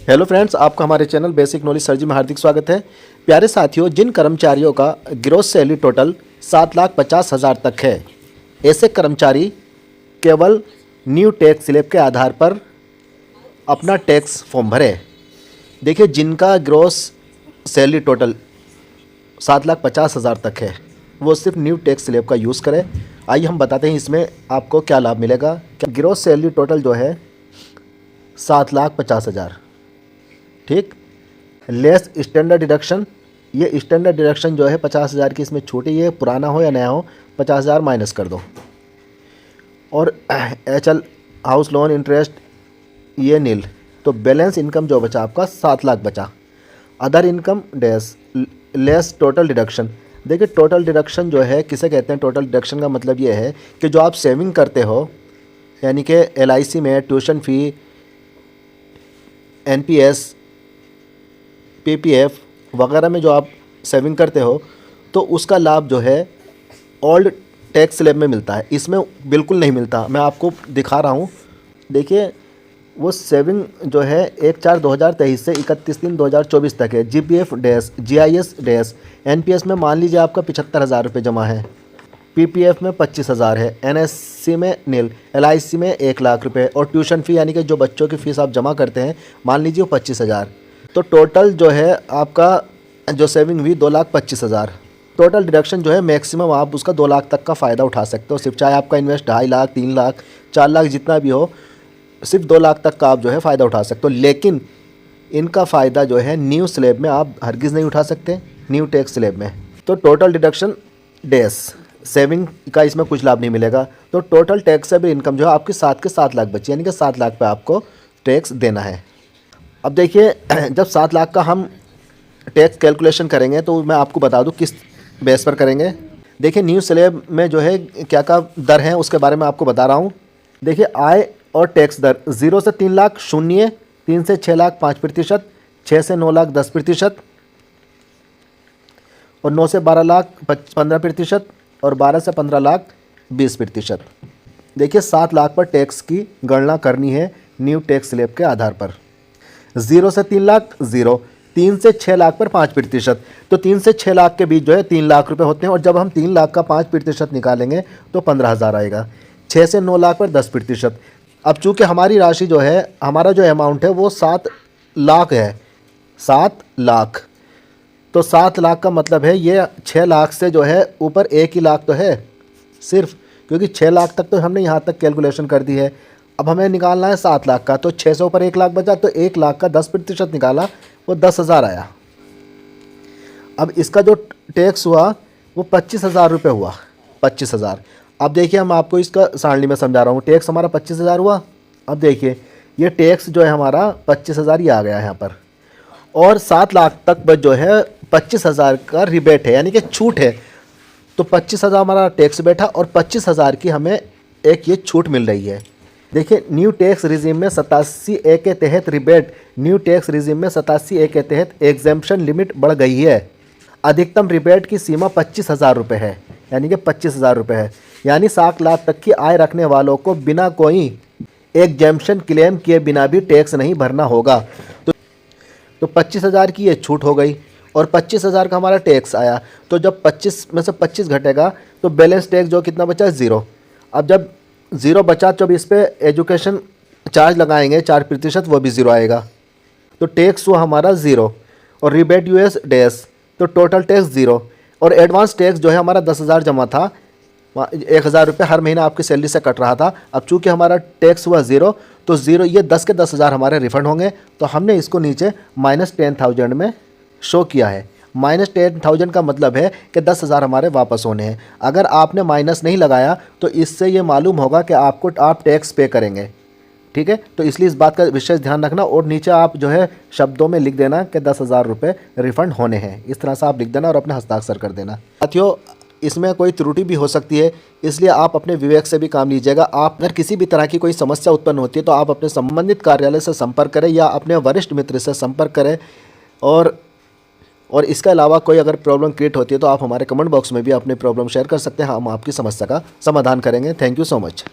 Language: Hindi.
हेलो फ्रेंड्स, आपका हमारे चैनल बेसिक नॉलेज सर्जी में हार्दिक स्वागत है। प्यारे साथियों, जिन कर्मचारियों का ग्रॉस सैलरी टोटल 7,50,000 तक है, ऐसे कर्मचारी केवल न्यू टैक्स स्लैब के आधार पर अपना टैक्स फॉर्म भरें। देखिए, जिनका ग्रॉस सैलरी टोटल 7,50,000 तक है, वो सिर्फ न्यू टैक्स स्लैब का यूज़ करें। आइए हम बताते हैं इसमें आपको क्या लाभ मिलेगा। ग्रॉस सैलरी टोटल जो है 7,50,000, ठीक। लेस स्टैंडर्ड डिडक्शन, ये स्टैंडर्ड डिडक्शन जो है 50,000 की इसमें छोटी है, पुराना हो या नया हो 50,000 माइनस कर दो। और HL हाउस लोन इंटरेस्ट ये नील, तो बैलेंस इनकम जो बचा आपका 7 लाख बचा। Other income dash less total deduction. देखिए, टोटल डिडक्शन जो है किसे कहते हैं? टोटल डिडक्शन का मतलब ये है कि जो आप सेविंग करते हो, यानी कि LIC में ट्यूशन फ़ी, NPS, PPF वगैरह में जो आप सेविंग करते हो, तो उसका लाभ जो है ओल्ड टैक्स स्लैब में मिलता है, इसमें बिल्कुल नहीं मिलता। मैं आपको दिखा रहा हूँ। देखिए, वो सेविंग जो है 1/4/2023 से 31/3/2024 तक है। GPF dash, GIS dash, NPS में मान लीजिए आपका 75,000 रुपये जमा है, PPF में 25,000 है, NSC में नील, LIC में 1 लाख रुपये, और ट्यूशन फ़ी यानी कि जो बच्चों की फ़ीस आप जमा करते हैं, मान लीजिए वो 25,000। तो टोटल जो है आपका जो सेविंग हुई 2,25,000। टोटल डिडक्शन जो है मैक्सिमम आप उसका 2 लाख तक का फ़ायदा उठा सकते हो। सिर्फ चाहे आपका इन्वेस्ट 2.5 लाख, 3 लाख, 4 लाख जितना भी हो, सिर्फ 2 लाख तक का आप जो है फ़ायदा उठा सकते हो। लेकिन इनका फ़ायदा जो है न्यू स्लैब में आप हरगिज़ नहीं उठा सकते, न्यू टैक्स स्लैब में। तो टोटल डिडक्शन डैश सेविंग का इसमें कुछ लाभ नहीं मिलेगा। तो टोटल टैक्सेबल इनकम जो है आपकी 7 के 7 लाख बची, यानी कि 7 लाख पे आपको टैक्स देना है। अब देखिए, जब 7 लाख का हम टैक्स कैलकुलेशन करेंगे तो मैं आपको बता दूं किस बेस पर करेंगे। देखिए, न्यू स्लैब में जो है क्या क्या दर है उसके बारे में आपको बता रहा हूं। देखिए, आय और टैक्स दर 0 से 3 लाख 0, 3 से 6 लाख 5%, 6 से 9 लाख 10%, और 9 से 12 लाख 15%, और 12 से 15 लाख 20%। देखिए, 7 लाख पर टैक्स की गणना करनी है न्यू टैक्स स्लैब के आधार पर। 0 से 3 लाख 0, 3 से 6 लाख पर 5%, तो 3 से 6 लाख के बीच जो है 3 लाख रुपए होते हैं, और जब हम 3 लाख का 5% निकालेंगे तो 15,000 आएगा। 6 से 9 लाख पर 10%। अब चूंकि हमारी राशि जो है, हमारा जो अमाउंट है वो 7 लाख है, 7 लाख, तो 7 लाख का मतलब है ये 6 लाख से जो है ऊपर 1 ही लाख तो है सिर्फ, क्योंकि 6 लाख तक तो हमने यहाँ तक कैलकुलेशन कर दी है। अब हमें निकालना है 7 लाख का, तो 6 से ऊपर 1 लाख बचा, तो 1 लाख का 10% निकाला, वो 10,000 आया। अब इसका जो टैक्स हुआ वो 25,000 रुपये हुआ, 25,000। अब देखिए, हम आपको इसका सारणी में समझा रहा हूँ। टैक्स हमारा 25,000 हुआ। अब देखिए, ये टैक्स जो है हमारा 25,000 ही आ गया है यहाँ पर, और 7 लाख तक बस जो है 25,000 का रिबेट है, यानी कि छूट है। तो 25,000 हमारा टैक्स बैठा, और 25,000 की हमें एक ये छूट मिल रही है। देखिए, न्यू टैक्स रिजीम में 87A के तहत रिबेट, न्यू टैक्स रिजीम में 87A के तहत एग्जेम्पशन लिमिट बढ़ गई है। अधिकतम रिबेट की सीमा 25,000 रुपये है, यानी कि 25,000 रुपये है। यानी 7 लाख तक की आय रखने वालों को बिना कोई एग्जेम्पशन क्लेम किए बिना भी टैक्स नहीं भरना होगा। तो 25,000 की ये छूट हो गई, और 25,000 का हमारा टैक्स आया। तो जब 25 में से 25 घटेगा तो बैलेंस टैक्स जो कितना बचा? 0। अब जब 0 बचा, जब इस पर एजुकेशन चार्ज लगाएंगे 4%, वो भी 0 आएगा। तो टैक्स हुआ हमारा 0, और रिबेट US डैश, तो टोटल टैक्स 0। और एडवांस टैक्स जो है हमारा 10,000 जमा था, 1,000 रुपये हर महीना आपकी सैलरी से कट रहा था। अब चूँकि हमारा टैक्स हुआ 0, तो 0 ये 10 के 10,000 हमारे रिफंड होंगे। तो हमने इसको नीचे -10,000 में शो किया है। -10,000 का मतलब है कि 10,000 हमारे वापस होने हैं। अगर आपने माइनस नहीं लगाया तो इससे ये मालूम होगा कि आप टैक्स पे करेंगे, ठीक है। तो इसलिए इस बात का विशेष ध्यान रखना, और नीचे आप जो है शब्दों में लिख देना कि 10,000 रुपये रिफंड होने हैं। इस तरह से आप लिख देना और अपने हस्ताक्षर कर देना। साथियों, इसमें कोई त्रुटि भी हो सकती है, इसलिए आप अपने विवेक से भी काम लीजिएगा। आप अगर किसी भी तरह की कोई समस्या उत्पन्न होती है तो आप अपने संबंधित कार्यालय से संपर्क करें या अपने वरिष्ठ मित्र से संपर्क करें। और इसके अलावा कोई अगर प्रॉब्लम क्रिएट होती है तो आप हमारे कमेंट बॉक्स में भी अपनी प्रॉब्लम शेयर कर सकते हैं, हम आपकी समस्या का समाधान करेंगे। Thank you so much.